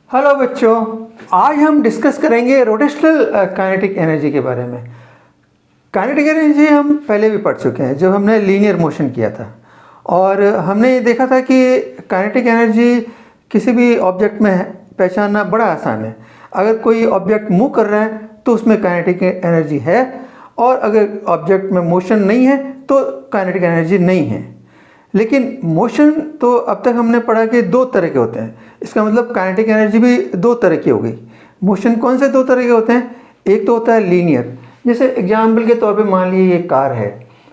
Hello बच्चों, आज हम डिस्कस करेंगे रोटेशनल काइनेटिक एनर्जी के बारे में। काइनेटिक एनर्जी हम पहले भी पढ़ चुके हैं जब हमने लीनियर मोशन किया था, और हमने ये देखा था कि काइनेटिक एनर्जी किसी भी ऑब्जेक्ट में पहचानना बड़ा आसान है। अगर कोई ऑब्जेक्ट मूव कर रहा है तो उसमें काइनेटिक एनर्जी है, और अगर ऑब्जेक्ट में मोशन नहीं है तो काइनेटिक एनर्जी नहीं है। लेकिन मोशन तो अब तक हमने पढ़ा कि दो तरह के होते हैं, इसका मतलब काइनेटिक एनर्जी भी दो तरह की हो गई। मोशन कौन से दो तरह के होते हैं? एक तो होता है लीनियर, जैसे एग्जाम्पल के तौर पे मान लीजिए ये कार है,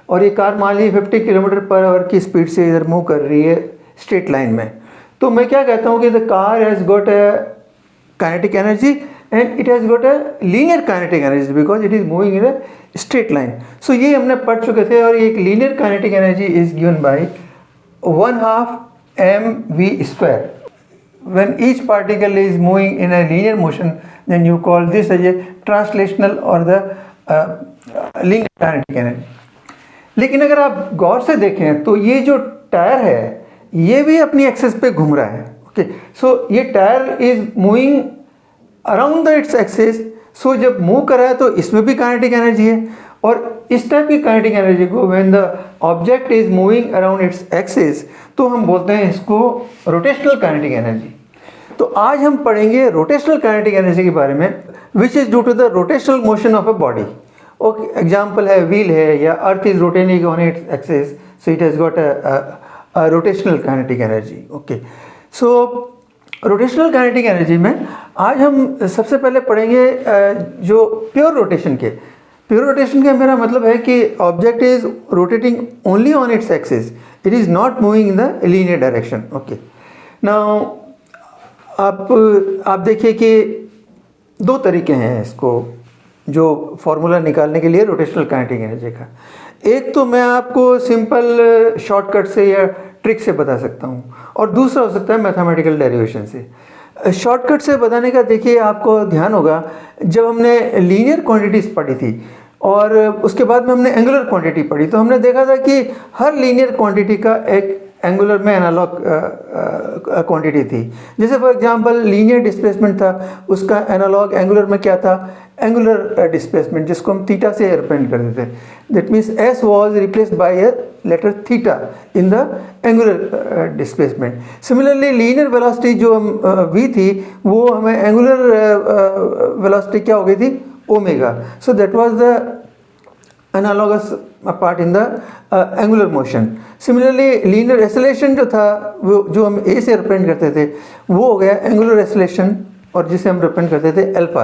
और ये कार मान लीजिए 50 किलोमीटर पर आवर की स्पीड से इधर मूव कर रही है स्ट्रेट लाइन में। तो मैं क्या कहता हूँ कि the car has got a kinetic energy and it has got a linear kinetic energy because it is moving in a straight line. So ये हमने पढ़ चुके थे, और एक linear kinetic energy is given by 1/2 mv². When each particle is moving in a linear motion, then you call this as a translational or the linear kinetic energy. लेकिन अगर आप गौर से देखें तो ये जो टायर है ये भी अपनी एक्सिस पे घूम रहा है। ओके, सो ये tyre is moving around the its axis. So जब मूव कर रहा है तो इसमें भी काइनेटिक एनर्जी है, और इस टाइप की काइनेटिक एनर्जी को when the object is moving around its axis तो हम बोलते हैं इसको रोटेशनल काइनेटिक एनर्जी। तो आज हम पढ़ेंगे रोटेशनल काइनेटिक एनर्जी के बारे में, which is due to the rotational motion of a body. Okay, example है व्हील है, या earth is rotating on its axis, so it has got a rotational kinetic energy. Okay, so rotational kinetic energy में आज हम सबसे पहले पढ़ेंगे जो प्योर रोटेशन के। प्योर रोटेशन का मेरा मतलब है कि object is rotating only on its axis, it is not moving in the linear direction. Okay, now आप देखिए कि दो तरीके हैं इसको जो फॉर्मूला निकालने के लिए रोटेशनल काइनेटिक एनर्जी का। एक तो मैं आपको सिंपल शॉर्टकट से या ट्रिक से बता सकता हूँ, और दूसरा हो सकता है मैथमेटिकल डेरिवेशन से। शॉर्टकट से बताने का देखिए, आपको ध्यान होगा जब हमने लीनियर क्वांटिटीज़ पढ़ी थी और उसके बाद में हमने एंगुलर क्वांटिटी पढ़ी, तो हमने देखा था कि हर लीनियर क्वांटिटी का एक एंगुलर में एनालॉग क्वांटिटी थी। जैसे फॉर एग्जांपल लीनियर डिस्प्लेसमेंट था, उसका एनालॉग एंगुलर में क्या था? एंगुलर डिस्प्लेसमेंट, जिसको हम थीटा से रिप्रेजेंट करते थे। That means S was replaced by a letter theta in the angular displacement. Similarly linear velocity जो हम वी थी, वो हमें एंगुलर वेलोसिटी क्या हो गई थी? Omega. So that was the analogous part in the angular motion. Similarly linear acceleration जो था, वो जो हम ए से रिप्रेजेंट करते थे, वो हो गया एंगुलर एक्सेलरेशन, और जिसे हम रिप्रेजेंट करते थे alpha.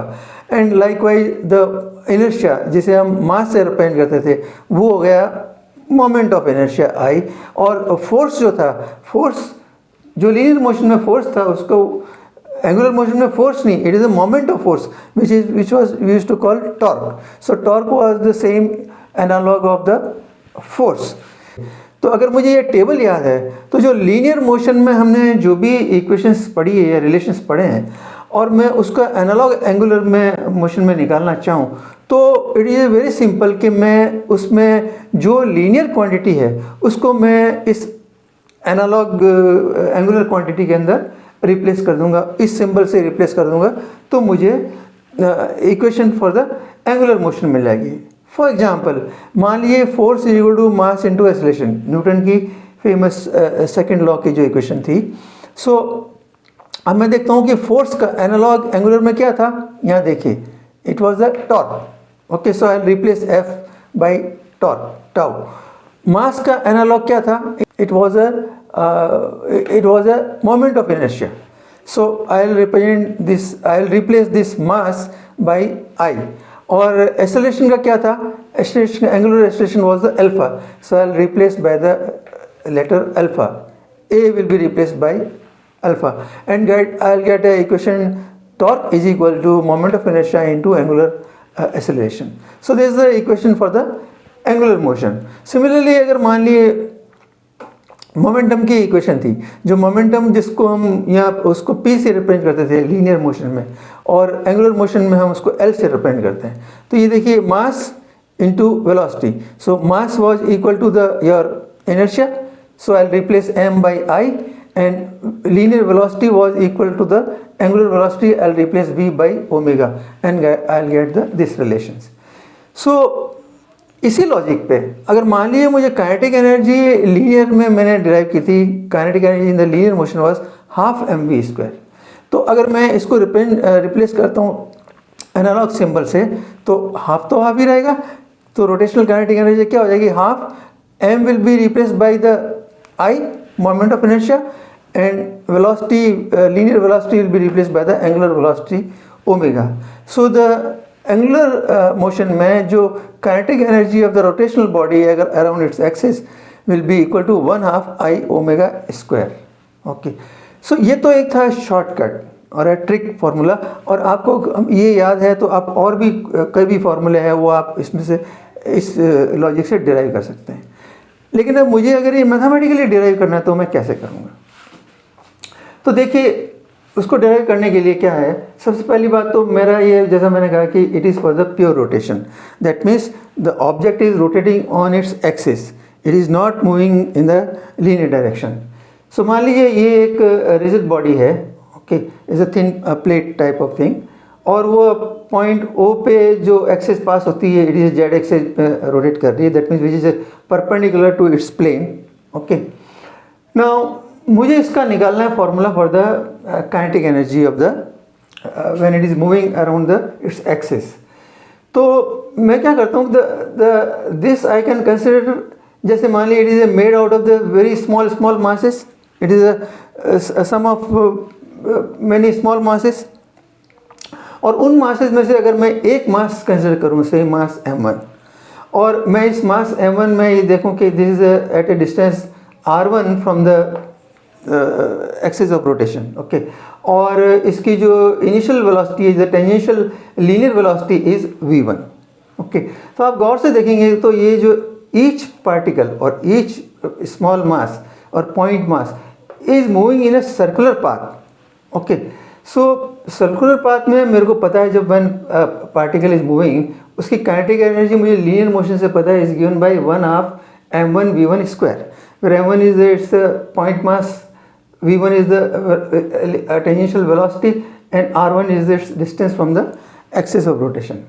And likewise the inertia, जिसे हम मास से रिप्रेजेंट करते थे, वो हो गया मोमेंट ऑफ इनर्शिया आई। और फोर्स जो था, फोर्स जो लीनियर मोशन में फोर्स था, उसको एंगुलर मोशन में फोर्स नहीं, it is a moment of force which was we used to call torque. So torque was the same analog of the force. तो अगर मुझे ये टेबल याद है, तो जो लीनियर मोशन में हमने जो भी इक्वेशंस पढ़ी है या रिलेशंस पढ़े हैं, और मैं उसका एनालॉग एंगुलर में मोशन में निकालना चाहूँ, तो इट इज़ वेरी सिंपल कि मैं उसमें जो लीनियर क्वांटिटी है उसको मैं इस एनालॉग एंगुलर क्वांटिटी के अंदर रिप्लेस कर दूंगा, इस सिंबल से रिप्लेस कर दूंगा, तो मुझे equation for the angular motion मिल जाएगी। फॉर एग्जांपल मान लीजिए force is equal to mass into acceleration, Newton की फेमस सेकंड लॉ की जो इक्वेशन थी। सो अब मैं देखता हूँ कि फोर्स का एनालॉग एंगुलर में क्या था। यहाँ देखिए, it was the torque. Okay, so I replace F by torque, tau. Mass का एनालॉग क्या था? It was a moment of inertia. So I'll replace this mass by I. और एक्सेलरेशन का क्या था? Acceleration, angular acceleration was the alpha. So I'll replace by the letter alpha. A will be replaced by alpha, and I'll get a equation torque is equal to moment of inertia into angular acceleration. So this is the equation for the angular motion. Similarly, अगर मान लिए momentum की equation थी, जो momentum जिसको हम यहाँ उसको P से रिप्रेजेंट करते थे लीनियर मोशन में, और एंगुलर मोशन में हम उसको L से रिप्रेजेंट करते हैं। तो ये देखिए, mass into velocity. So mass was equal to the your inertia, so I'll replace m by I, and linear velocity was equal to the angular velocity I'll replace v by omega and I'll get this relations. So इसी logic पे अगर मान लीजिए मुझे kinetic energy linear में मैंने derive की थी, kinetic energy in the linear motion was half M V square, तो अगर मैं इसको रिप्लेस करता हूँ एनालॉग सिंबल से तो हाफ ही रहेगा, तो रोटेशनल काइनेटिक एनर्जी क्या हो जाएगी, half m will be replace by the I moment of inertia and velocity linear velocity will be replace by the angular velocity omega. So the angular motion में जो kinetic energy of the rotational body अगर around its axis will be equal to 1/2 I omega square. Okay, so ये तो एक था shortcut और trick formula, और आपको ये याद है तो आप और भी कई भी फार्मूले हैं वो आप इसमें से इस लॉजिक से डिराइव कर सकते हैं. लेकिन अब मुझे अगर ये मैथमेटिकली डिराइव करना है तो मैं कैसे करूँगा? तो देखिए उसको डिराइव करने के लिए क्या है, सबसे पहली बात तो मेरा ये, जैसा मैंने कहा कि it is for the pure rotation, that means the object is rotating on its axis, it is not moving in the linear direction. So मान लीजिए ये एक रिजिड बॉडी है, okay, is a thin plate type of thing, और वो point O पे जो axis पास होती है it is Z axis rotate कर रही है, that means which is perpendicular to its plane. Okay, now मुझे इसका निकालना है formula for the kinetic energy of the when it is moving around the its axis. तो मैं क्या करता हूँ, दिस आई कैन कंसिडर, जैसे मान लीजिए it is made out of the very small masses, it is a sum of many small masses, और उन मासेस में से अगर मैं एक मास कंसिडर करूँ, से मास m1, और मैं इस मास m1 में ये देखूँ कि this is at a distance r1 from the axis of rotation. Okay, और इसकी जो initial velocity is the tangential linear velocity is v1. Okay, तो आप गौर से देखेंगे तो ये जो ईच पार्टिकल और ईच स्मॉल मास और point mass is moving in a circular path. Okay, so circular path में मेरे को पता है जब वन पार्टिकल इज मूविंग उसकी काइनेटिक एनर्जी मुझे लीनियर मोशन से पता है is given by 1/2 m1 v1 square, where m1 is its point mass, v1 is the tangential velocity and r1 is its distance from the axis of rotation.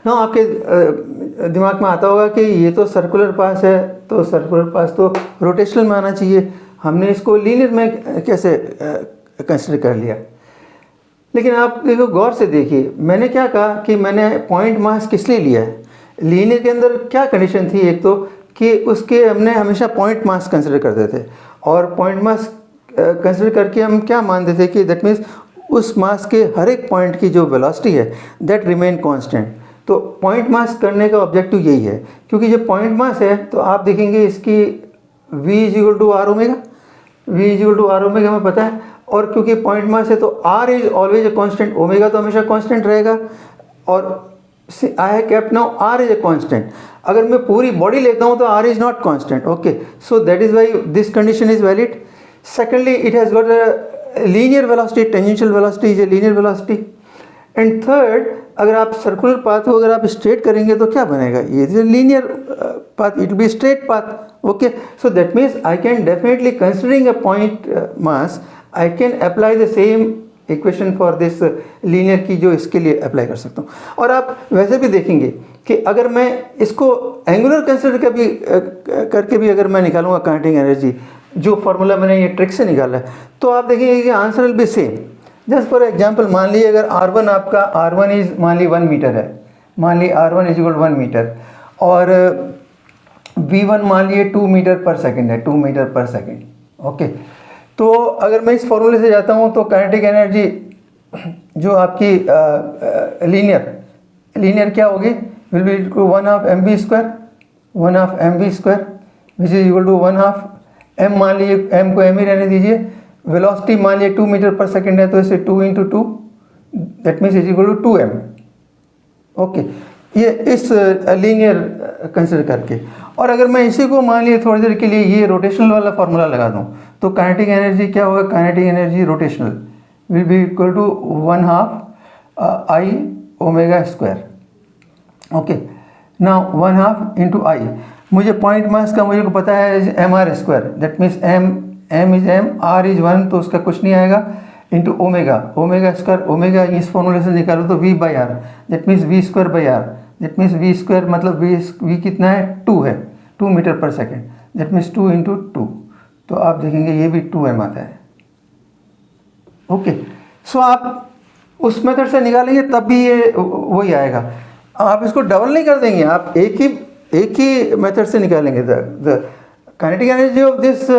now आपके दिमाग में आता होगा कि ये तो सर्कुलर पास है, तो सर्कुलर पास तो रोटेशनल में आना चाहिए, हमने इसको लीनियर में कैसे कंसिडर कर लिया? लेकिन आप देखो गौर से देखिए, मैंने क्या कहा कि मैंने पॉइंट मास किस लिए लिया है? लीनियर के अंदर क्या कंडीशन थी, एक तो कि उसके हमने हमेशा पॉइंट मास कंसिडर करते थे, और पॉइंट मास कंसिडर करके हम क्या मानते थे कि दैट मीन्स उस मास के हर एक पॉइंट की जो वेलोसिटी है दैट रिमेन कांस्टेंट. तो पॉइंट मास करने का ऑब्जेक्टिव यही है, क्योंकि जब पॉइंट मास है तो आप देखेंगे इसकी v is to R omega, v is to R omega हमें पता है, और क्योंकि पॉइंट मास है तो r is always a constant, omega तो हमेशा कांस्टेंट रहेगा, और I have kept now r is a constant. अगर मैं पूरी बॉडी लेता हूँ तो r is not constant. Okay, so that is why this condition is valid. Secondly, it has got a linear velocity, tangential velocity is a linear velocity. And third, अगर आप circular path को अगर आप straight करेंगे तो क्या बनेगा? ये is linear path, it will be straight path. Okay, so that means I can definitely considering a point mass I can apply the same equation for this linear की जो इसके लिए अप्लाई कर सकता हूँ. और आप वैसे भी देखेंगे कि अगर मैं इसको एंगुलर कंसिडर करके भी अगर मैं निकालूंगा काइनेटिक एनर्जी, जो फार्मूला मैंने ये ट्रिक से निकाला है, तो आप देखेंगे कि answer will be same. Just for example, मान लीजिए अगर r1 आपका r1 इज मान ली 1 मीटर है, मान ली r1 इज इक्वल 1 मीटर, और v1 मान लिए 2 मीटर पर सेकेंड है, 2 मीटर पर सेकेंड. ओके, तो अगर मैं इस फॉर्मूले से जाता हूँ तो काइनेटिक एनर्जी जो आपकी लीनियर क्या होगी, will be equal to 1/2 mv square, 1/2 mv square which is equal to 1/2 m, मान लीजिए m को m ही रहने दीजिए, वेलोसिटी मान लीजिए 2 मीटर पर सेकेंड है तो इसे 2 × 2 that means is equal to 2m. Okay, ये इस लीनियर कंसिडर करके, और अगर मैं इसी को मान लिए थोड़ी देर के लिए ये रोटेशनल वाला फार्मूला लगा दूं तो काइनेटिक एनर्जी क्या होगा? Kinetic energy rotational will be equal to 1/2 I omega square. Okay, now 1/2 into I, मुझे पॉइंट मास का मुझे को पता है mr square, that means m is m, r is 1 तो उसका कुछ नहीं आएगा, into omega, omega square, omega इस फॉर्मूले से निकालो तो v by R, that means v square by R, that means v square मतलब v कितना है 2 है, 2 मीटर पर सेकेंड, दैट मीन्स 2 इंटू 2, तो आप देखेंगे ये भी 2m आता है। ओके, सो आप उस मेथड से निकालेंगे तब भी ये वही आएगा। आप इसको डबल नहीं कर देंगे, आप एक ही मेथड से निकालेंगे। The kinetic energy of this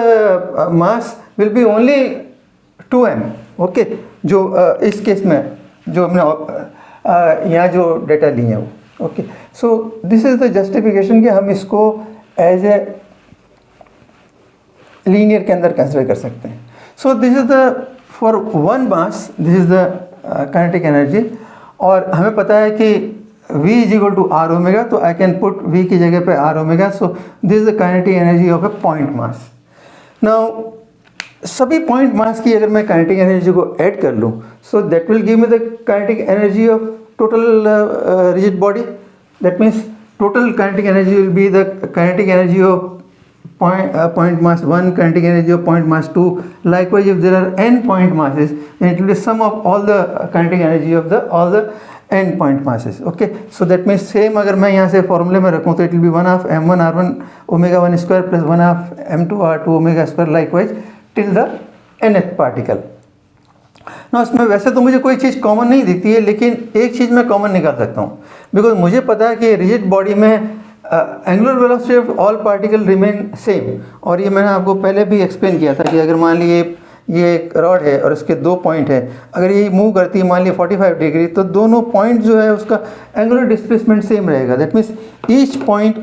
mass will be only 2m। Okay, जो इस केस में जो हमने यहाँ जो डेटा लिए हैं वो। Okay, so this is the justification कि हम इसको एज ए लीनियर के अंदर कंसिडर कर सकते हैं। So this is the for one mass, this is the kinetic energy. और हमें पता है कि v is equal to R omega, तो आई कैन पुट v की जगह पे R omega. So this is the kinetic energy of a point mass. Now सभी पॉइंट मास की अगर मैं काइनेटिक एनर्जी को ऐड कर लूँ, so that will give me the kinetic energy of total rigid body. That means total kinetic energy will be the kinetic energy of point mass 1, kinetic energy of point mass 2. Likewise, if there are n point masses, then it will be sum of all the kinetic energy of all the n point masses. Okay, so that means same अगर मैं यहाँ से फॉर्मूले में रखूँ तो it will be 1 half m1 r1 omega 1 square plus 1 half m2 r2 omega square likewise till the nth particle. ना उसमें वैसे तो मुझे कोई चीज़ कॉमन नहीं दिखती है, लेकिन एक चीज़ मैं कॉमन निकाल सकता हूँ, बिकॉज मुझे पता है कि रिजिड बॉडी में angular velocity of all particle remain same. और ये मैंने आपको पहले भी एक्सप्लेन किया था कि अगर मान लीजिए ये एक रॉड है और इसके 2 पॉइंट है, अगर ये मूव करती है मान लीजिए 45 डिग्री, तो दोनों पॉइंट जो है उसका एंगुलर डिस्प्लेसमेंट सेम रहेगा। That means each point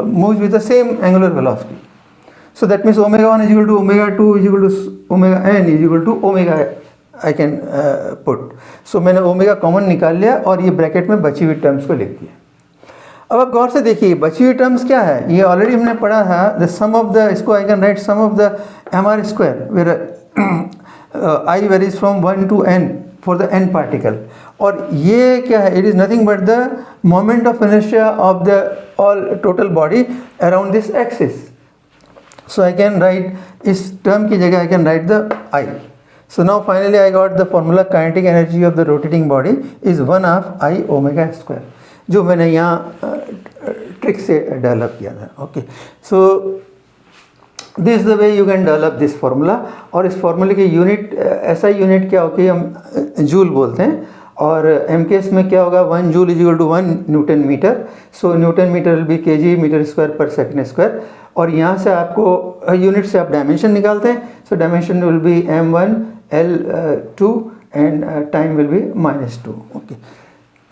moves with the same angular velocity. So that means omega 1 is equal to omega 2 is equal to omega n is equal to omega I can put. So मैंने omega common निकाल लिया और ये bracket में बची हुई terms को लिख दिया। अब आप गौर से देखिए बची हुई टर्म्स क्या है, ये ऑलरेडी हमने पढ़ा था, द सम ऑफ द, इसको I can write sum of the M R square where I varies from 1 to n for the n particle. और ये क्या है, it is nothing but the moment of inertia of the all total body around this axis. So I can write इस term की जगह I can write the i। So now finally I got the formula kinetic energy of the rotating body is 1 half I omega square, जो मैंने यहाँ trick से develop किया था। Okay, so this the way you can develop this formula. और इस फार्मूले की यूनिट, ऐसा यूनिट क्या होगी, हम जूल बोलते हैं, और एम केस में क्या होगा, 1 joule is equal to 1 newton metre. So newton metre will be kg metre square per second square. और यहाँ से आपको यूनिट से आप डायमेंशन निकालते हैं। So dimension will be m1 l2 and time will be -2. Okay,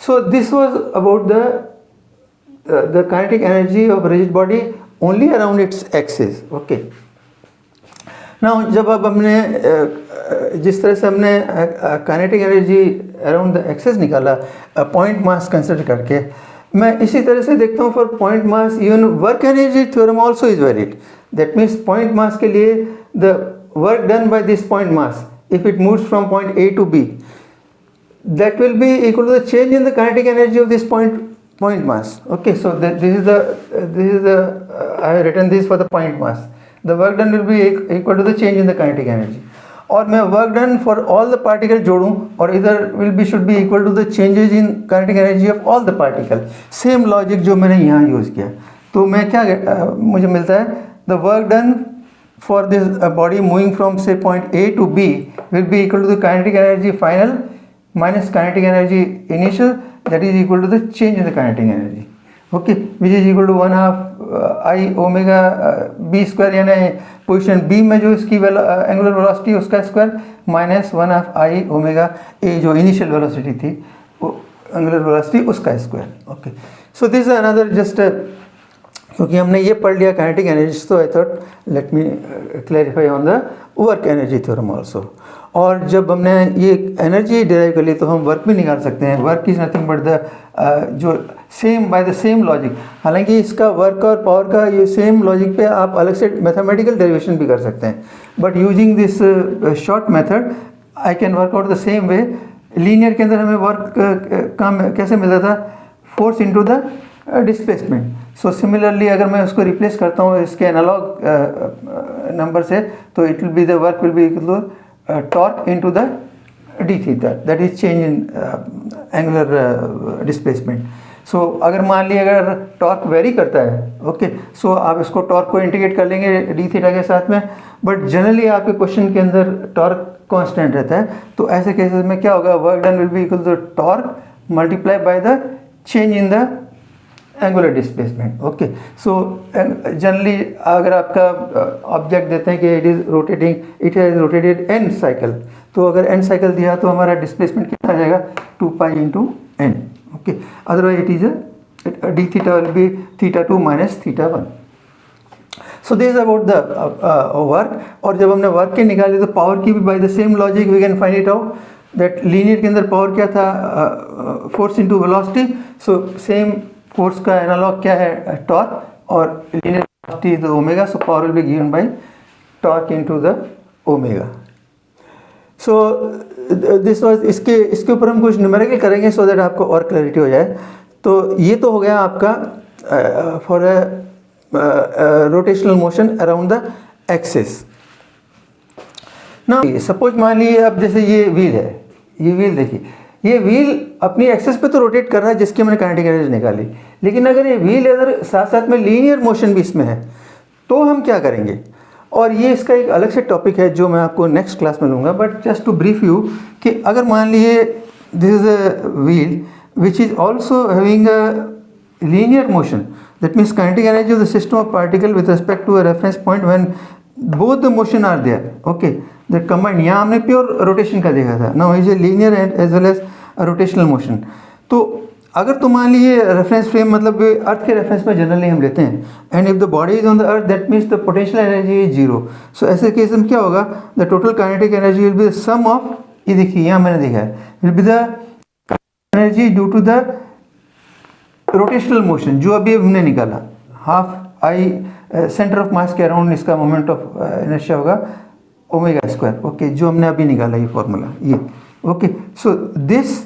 so this was about the kinetic energy of rigid body only around its axis. Okay, now जब अब हमने जिस तरह से हमने kinetic energy around the axis निकाला point mass consider करके, मैं इसी तरह से देखता हूँ for point mass even work energy theorem also is valid. That means point mass के लिए the work done by this point mass, if it moves from point A to B, that will be equal to the change in the kinetic energy of this point mass. Okay, so this is the I have written this for the point mass. The work done will be equal to the change in the kinetic energy. और मैं work done for all the particle जोड़ूँ और इधर should be equal to the changes in kinetic energy of all the particle. Same logic जो मैंने यहाँ use किया, तो मैं क्या मुझे मिलता है, the work done for this body moving from say point A to B will be equal to the kinetic energy final minus kinetic energy initial, that is equal to the change in the kinetic energy. Okay, which is equal to 1 half I omega B square, यानी position B में जो इसकी angular velocity उसका square minus 1 half I omega A जो initial velocity थी angular velocity उसका square. Okay, so this is another just, क्योंकि हमने ये पढ़ लिया काइनेटिक एनर्जी, तो I thought let me clarify on the work energy theorem also. और जब हमने ये एनर्जी डिराइव कर ली तो हम वर्क भी निकाल सकते हैं। Work is nothing but the जो same by the same logic, हालांकि इसका वर्क और पावर का ये सेम लॉजिक पे आप अलग से मैथमेटिकल डेरिवेशन भी कर सकते हैं, but using this short method I can work out the same way. Linear के अंदर हमें वर्क काम कैसे मिलता था, force into the displacement. So similarly अगर मैं उसको रिप्लेस करता हूँ इसके एनालॉग नंबर से, तो it will be the work will be equal to torque into the D theta, that is change in angular displacement. So अगर मान लीजिए अगर टॉर्क वेरी करता है, ओके, सो आप इसको टॉर्क को इंटीग्रेट कर लेंगे डी थीटा के साथ में, बट जनरली आपके क्वेश्चन के अंदर टॉर्क कांस्टेंट रहता है। तो ऐसे केसेस में क्या होगा, work done will be equal to torque multiply by the change in the angular displacement. Okay, so generally अगर आपका ऑब्जेक्ट देते हैं कि it is rotating, it has rotated n cycle, तो अगर n साइकिल दिया तो हमारा डिस्प्लेसमेंट कितना आ जाएगा, 2 pi into n। Okay, otherwise it is D theta will be theta 2 minus theta 1। So this about the work. और जब हमने वर्क के निकाली तो पावर की भी by the same logic we can find it out that linear के अंदर पावर क्या था, force into velocity. So same force का एनालॉग क्या है, टॉर्क, और linear velocity is the omega, so power will be given by torque into the omega. So this was, इसके ऊपर हम कुछ न्यूमेरिकल करेंगे सो दैट आपको और क्लैरिटी हो जाए। तो ये तो हो गया आपका for rotational motion around the axis. ना सपोज मान लीजिए अब जैसे ये व्हील है, ये व्हील देखिए, ये व्हील अपनी एक्सिस पे तो रोटेट कर रहा है जिसकी हमने काइनेटिक एनर्जी निकाली, लेकिन अगर ये व्हील अगर साथ साथ में लीनियर मोशन भी इसमें है तो हम क्या करेंगे, और ये इसका एक अलग से टॉपिक है जो मैं आपको नेक्स्ट क्लास में लूँगा। But just to brief you कि अगर मान लीजिए this is a wheel which is also having a linear motion, that means kinetic energy of the system of particle with respect to a reference point when both the motion are there, okay, that combined, यहाँ हमने pure rotation का देखा था, now is a linear and as well as a rotational motion। तो अगर तो मान लीजिए रेफरेंस फ्रेम मतलब अर्थ के रेफरेंस में जनरली हम लेते हैं, and if the body is on the earth that means the potential energy is zero. So ऐसे केस में क्या होगा, the total kinetic energy will be the sum of, ये देखिए यहाँ मैंने देखा है, will be the energy due to the rotational motion जो अभी हमने निकाला, half I centre of mass के अराउंड इसका मोमेंट ऑफ इनर्शिया होगा ओमेगा स्क्वायर, ओके, जो हमने अभी निकाला ये फॉर्मूला ये, okay. So this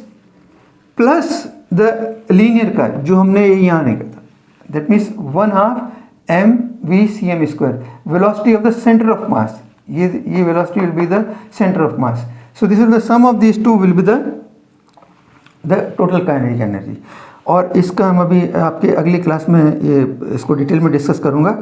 plus the linear का जो हमने यहाँ निकाला, that means 1/2 mv/cm square, velocity of the centre of mass, ये velocity will be the centre of mass. So this is the sum of this two will be the total kinetic energy. और इसका हम अभी आपके अगली class में ये इसको डिटेल में डिस्कस करूँगा।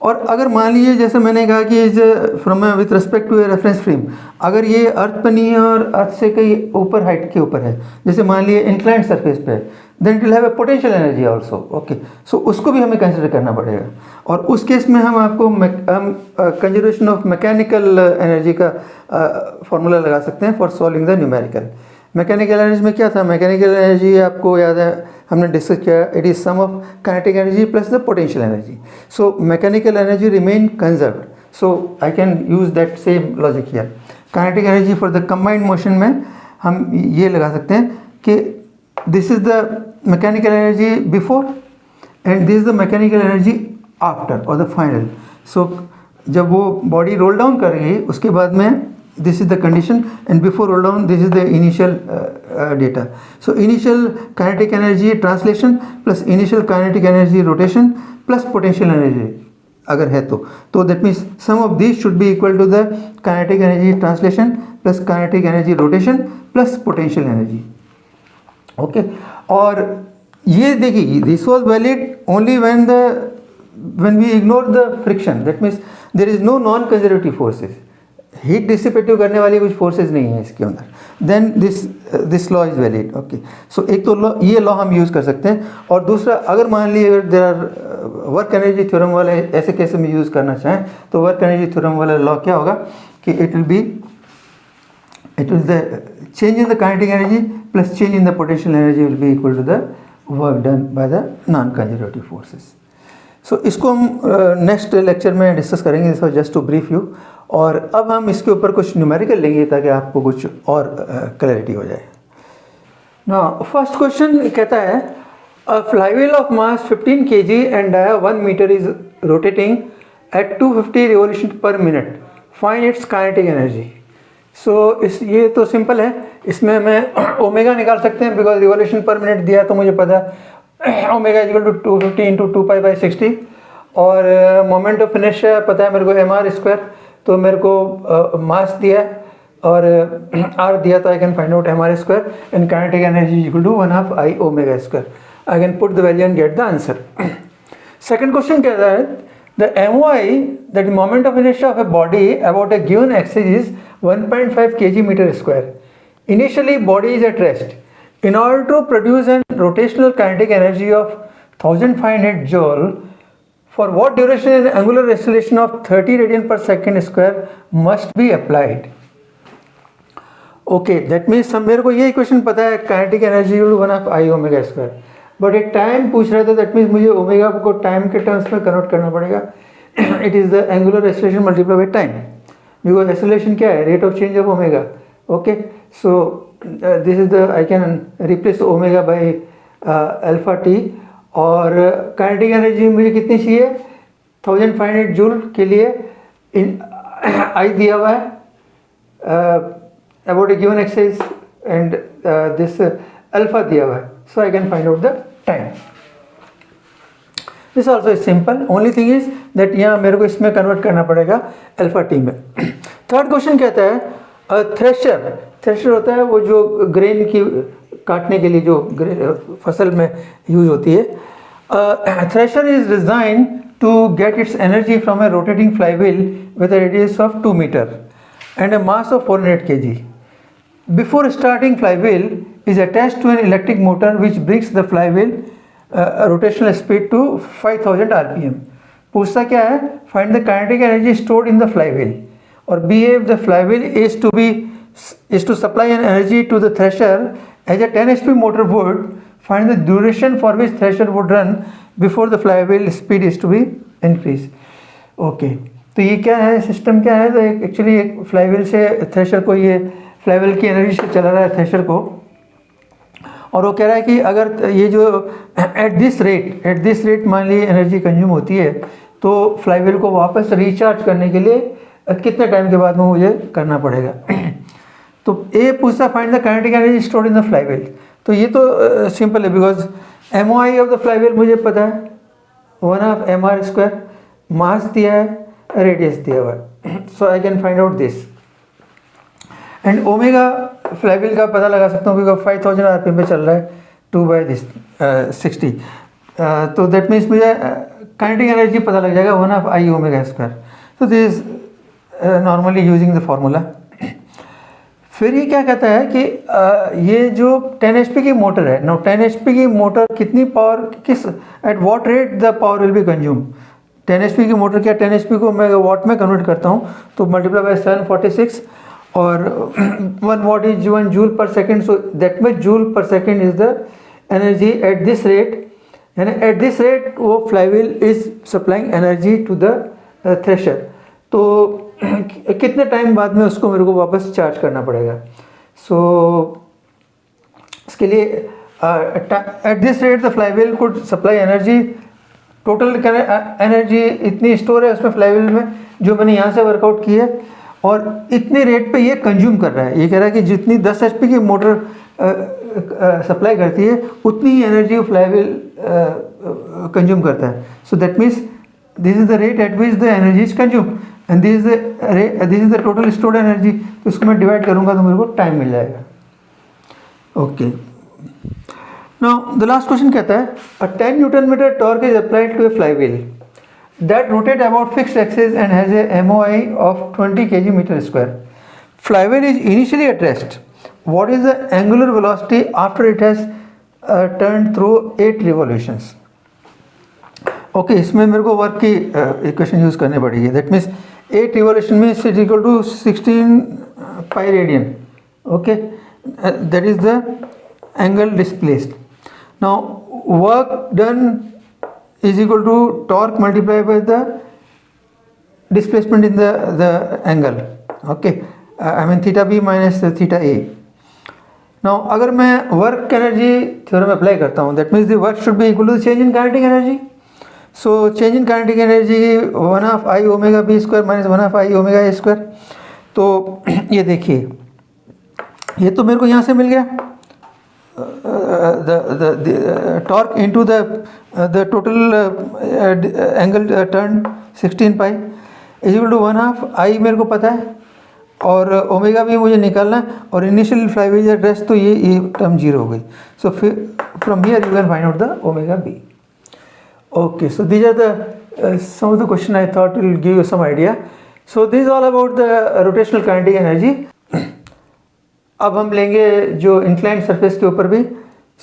और अगर मान लीजिए जैसे मैंने कहा कि is from with respect to a reference frame, अगर ये अर्थ पर नहीं है और अर्थ से कहीं ऊपर हाइट के ऊपर है, जैसे मान लीजिए इंक्लाइंड सरफेस पे है, then it will have a potential energy also, okay. So उसको भी हमें कंसिडर करना पड़ेगा, और उस केस में हम आपको कंजर्वेशन ऑफ मैकेनिकल एनर्जी का फॉर्मूला लगा सकते हैं for solving the numerical. Mechanical energy में क्या था, मैकेनिकल एनर्जी आपको याद है हमने डिस्कस किया, it is sum of kinetic energy plus the potential energy. So mechanical energy remain conserved, so I can use that same logic here. Kinetic energy for the combined motion में हम ये लगा सकते हैं कि this is the mechanical energy before and this is the mechanical energy after और the final. सो जब वो बॉडी रोल डाउन करेगी उसके बाद में this is the condition, and before roll down this is the initial data. So initial kinetic energy translation plus initial kinetic energy rotation plus potential energy अगर है तो that means sum of these should be equal to the kinetic energy translation plus kinetic energy rotation plus potential energy, okay। और ये देखिए this was valid only when we ignore the friction, that means there is no non-conservative forces, heat dissipative करने वाली कुछ forces नहीं है इसके अंदर, then this law is valid, okay. So एक तो लॉ, ये लॉ हम यूज़ कर सकते हैं, और दूसरा अगर मान लीजिए there are work energy theorem वाले ऐसे केस में यूज़ करना चाहें तो वर्क एनर्जी थ्योरम वाला लॉ क्या होगा कि it will the change in the kinetic energy plus change in the potential energy will be equal to the work done by the non conservative forces. So इसको हम next lecture में discuss करेंगे, this was just to brief you. और अब हम इसके ऊपर कुछ न्यूमेरिकल लेंगे ताकि आपको कुछ और क्लैरिटी हो जाए ना। फर्स्ट क्वेश्चन कहता है a flywheel of mass 15 kg and dia 1 metre is rotating at 250 revolution per minute, find its kinetic energy. So ये तो सिंपल है, इसमें मैं ओमेगा निकाल सकते हैं बिकॉज रिवॉल्यूशन पर मिनट दिया तो मुझे पता है ओमेगा इक्वल टू 250 इंटू 2π/60, और मोमेंट ऑफ इनर्शिया पता है मेरे को mr², तो मेरे को मास दिया है और R दिया तो I can find out mr² and kinetic energy equal to 1/2 I ω². I can put the value and get the answer. Second question कहता है the MOI, that moment of inertia of a body about a given axis is 1.5 kg/m². Initially body is at rest. In order to produce an rotational kinetic energy of 1500 joule, for what duration an angular acceleration of 30 radian per second square must be applied? Okay, that means मेरे को ये equation पता है kinetic energy equal to 1/2 I ω², but एक time पूछ रहा था. That means मुझे ओमेगा को टाइम के टर्म्स में कन्वर्ट करना पड़ेगा. It is the angular acceleration multiply by time, because acceleration क्या है, rate of change of omega. Okay, so this is the, I can replace omega by alpha T. और kinetic energy मुझे कितनी चाहिए, 1500 joule के लिए आई दिया हुआ है about a given axis and this alpha दिया हुआ है. So I can find out the time. This also is simple, only thing is that यहाँ मेरे को इसमें कन्वर्ट करना पड़ेगा अल्फा टी में. थर्ड क्वेश्चन कहता है थ्रेशर. थ्रेशर होता है वो जो ग्रेन की काटने के लिए जो फसल में यूज होती है. Thresher is design to get its energy from a rotating flywheel with a radius of 2 metre and a mass of 400 kg. Before starting, flywheel is attached to an electric motor which brings the flywheel rotational speed to 5000 rpm. पूछता क्या है, find the kinetic energy stored in the flywheel. और B, if the flywheel is to supply an energy to the thresher as a 10 HP motor would, find the duration for which thresher would run before the flywheel speed is to be increased. Okay, तो ये क्या है, system क्या है, तो actually एक flywheel से thresher को, ये फ्लाईव्हील की एनर्जी से चला रहा है थ्रेशर को, और वो कह रहा है कि अगर ये जो एट दिस रेट मान लीजिए एनर्जी कंज्यूम होती है, तो फ्लाईव्हील को वापस रिचार्ज करने के लिए कितने टाइम के बाद में मुझे करना पड़ेगा. तो ए पूछता find the kinetic energy stored in the flywheel. तो ये तो सिंपल है, because MOI of the flywheel मुझे पता है 1/2 mr², मास दिया है, रेडियस दिया हुआ है. So I can find out this and omega flywheel का पता लगा सकता हूँ बिकॉज 5000 rpm पे चल रहा है 2/60. तो दैट मीन्स मुझे काइनेटिक एनर्जी पता लग जाएगा 1/2 I ω². तो this is normally using the formula. फिर ये क्या कहता है कि ये जो 10 HP की मोटर है, नो 10 HP की मोटर कितनी पावर, किस at what rate the power will B consume. 10 HP की मोटर क्या, 10 HP को मैं वाट में कन्वर्ट करता हूँ, तो मल्टीप्लाई बाय 746 और 1 watt is 1 joule per second. So that much joule per second is the energy at this rate. यानी एट दिस रेट वो flywheel is supplying energy to the thresher. तो कितने टाइम बाद में उसको मेरे को वापस चार्ज करना पड़ेगा. सो इसके लिए eight this rate the flywheel could supply energy. Total energy इतनी स्टोर है उसमें फ्लाईव्हील में जो मैंने यहाँ से वर्कआउट की है, और इतने रेट पे ये कंज्यूम कर रहा है. ये कह रहा है कि जितनी 10 HP की मोटर सप्लाई करती है उतनी ही एनर्जी फ्लाईव्हील कंज्यूम करता है. सो that means this is the rate at which the energy is consume and this is the total stored energy. तो इसको मैं डिवाइड करूँगा तो मेरे को टाइम मिल जाएगा. Okay, now the last question कहता है a 10 newton metre torque is applied to a flywheel that rotate about fixed axis and has a MOI of 20 kg/m². Flywheel is initially at rest. What is the angular velocity after it has turned through 8 revolutions? Okay, इसमें मेरे को work की equation use करनी पड़ेगी. That means 8 revolution means it equal to 16 pi radian. Okay, that is the angle displaced. Now work done is equal to torque multiplied by the displacement in the angle. Okay, I mean theta b minus theta a. Now अगर मैं work energy theorem apply करता हूँ, that means the work should be equal to the change in kinetic energy. So change in kinetic energy 1/2 I ω² minus 1/2 I ω² a². तो ये देखिए, ये तो मेरे को यहाँ से मिल गया the torque into the total angle turned 16 pi is equal to 1/2 I मेरे को पता है, और ओमेगा भी मुझे निकालना है, और इनिशियल फ्लाई एड्रेस तो ये टर्म 0 हो गई. सो फिर from here you can find out the omega B. Okay, so these are the some of the question I thought will give you some idea. So this is all about the rotational kinetic energy. अब हम लेंगे जो inclined surface के ऊपर भी.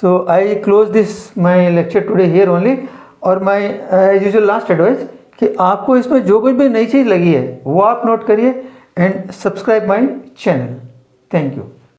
So I close this my lecture today here only. और my as usual last advice कि आपको इसमें जो कुछ भी नई चीज़ लगी है वो आप नोट करिए and subscribe my channel. Thank you.